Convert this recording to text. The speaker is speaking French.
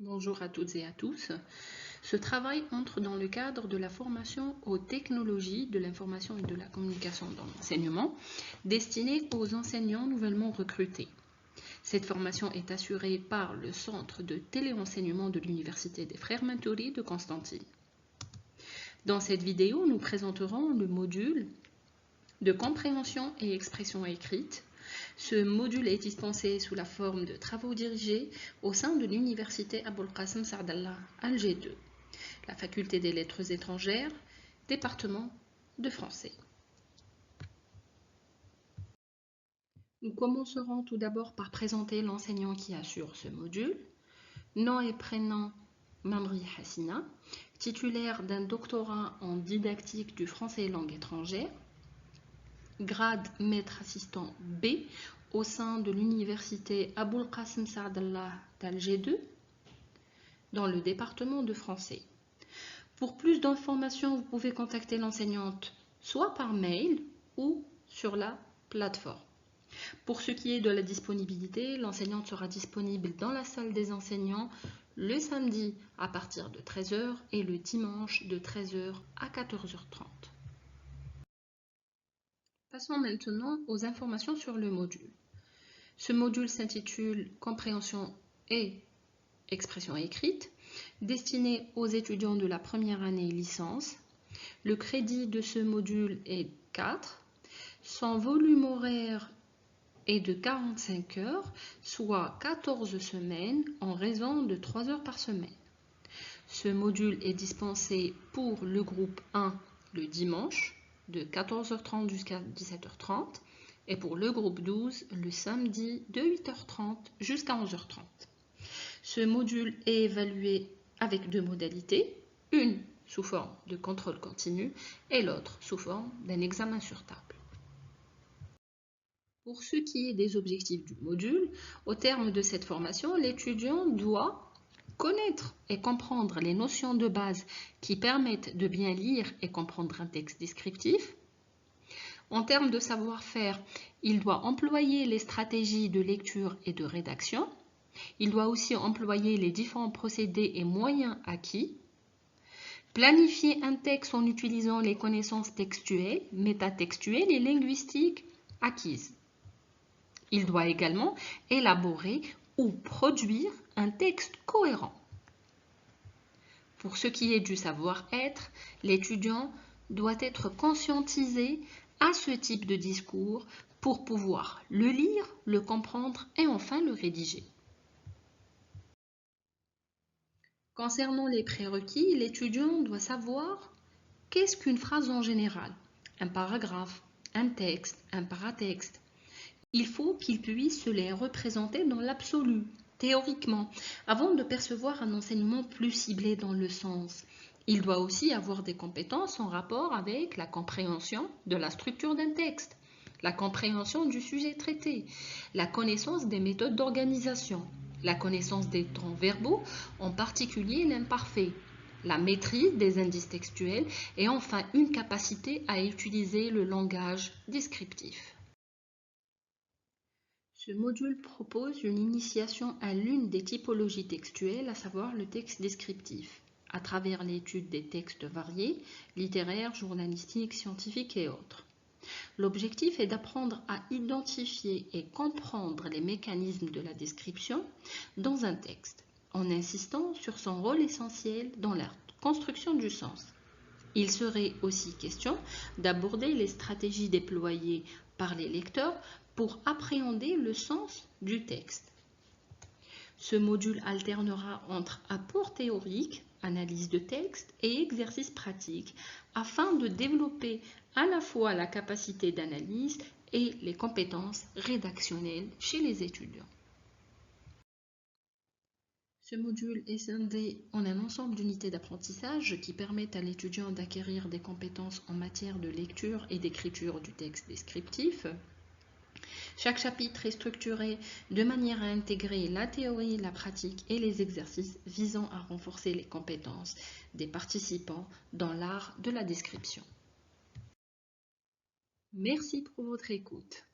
Bonjour à toutes et à tous. Ce travail entre dans le cadre de la formation aux technologies de l'information et de la communication dans l'enseignement, destinée aux enseignants nouvellement recrutés. Cette formation est assurée par le Centre de téléenseignement de l'Université des Frères Mentori de Constantine. Dans cette vidéo, nous présenterons le module de compréhension et expression écrite. Ce module est dispensé sous la forme de travaux dirigés au sein de l'Université Aboul Qasim Saadallah Alger 2, la Faculté des Lettres étrangères, département de français. Nous commencerons tout d'abord par présenter l'enseignant qui assure ce module. Nom et prénom Mamri Hassina, titulaire d'un doctorat en didactique du français et langue étrangère. Grade maître assistant B au sein de l'université Aboul Qasim Saadallah d'Alger 2 dans le département de français. Pour plus d'informations, vous pouvez contacter l'enseignante soit par mail ou sur la plateforme. Pour ce qui est de la disponibilité, l'enseignante sera disponible dans la salle des enseignants le samedi à partir de 13 h et le dimanche de 13 h à 14 h 30. Passons maintenant aux informations sur le module. Ce module s'intitule « Compréhension et expression écrite », destiné aux étudiants de la première année licence. Le crédit de ce module est 4. Son volume horaire est de 45 heures, soit 14 semaines en raison de 3 heures par semaine. Ce module est dispensé pour le groupe 1 le dimanche, de 14 h 30 jusqu'à 17 h 30 et pour le groupe 12 le samedi de 8 h 30 jusqu'à 11 h 30. Ce module est évalué avec deux modalités, une sous forme de contrôle continu et l'autre sous forme d'un examen sur table. Pour ce qui est des objectifs du module, au terme de cette formation, l'étudiant doit connaître et comprendre les notions de base qui permettent de bien lire et comprendre un texte descriptif. En termes de savoir-faire, il doit employer les stratégies de lecture et de rédaction. Il doit aussi employer les différents procédés et moyens acquis. Planifier un texte en utilisant les connaissances textuelles, métatextuelles et linguistiques acquises. Il doit également élaborer ou produire un texte cohérent. Pour ce qui est du savoir-être, l'étudiant doit être conscientisé à ce type de discours pour pouvoir le lire, le comprendre et enfin le rédiger. Concernant les prérequis, l'étudiant doit savoir qu'est-ce qu'une phrase en général, un paragraphe, un texte, un paratexte. Il faut qu'il puisse se les représenter dans l'absolu, théoriquement, avant de percevoir un enseignement plus ciblé dans le sens. Il doit aussi avoir des compétences en rapport avec la compréhension de la structure d'un texte, la compréhension du sujet traité, la connaissance des méthodes d'organisation, la connaissance des temps verbaux, en particulier l'imparfait, la maîtrise des indices textuels et enfin une capacité à utiliser le langage descriptif. Ce module propose une initiation à l'une des typologies textuelles, à savoir le texte descriptif, à travers l'étude des textes variés, littéraires, journalistiques, scientifiques et autres. L'objectif est d'apprendre à identifier et comprendre les mécanismes de la description dans un texte, en insistant sur son rôle essentiel dans la construction du sens. Il serait aussi question d'aborder les stratégies déployées par les lecteurs pour appréhender le sens du texte. Ce module alternera entre apport théorique, analyse de texte et exercices pratiques afin de développer à la fois la capacité d'analyse et les compétences rédactionnelles chez les étudiants. Ce module est scindé en un ensemble d'unités d'apprentissage qui permettent à l'étudiant d'acquérir des compétences en matière de lecture et d'écriture du texte descriptif. Chaque chapitre est structuré de manière à intégrer la théorie, la pratique et les exercices visant à renforcer les compétences des participants dans l'art de la description. Merci pour votre écoute.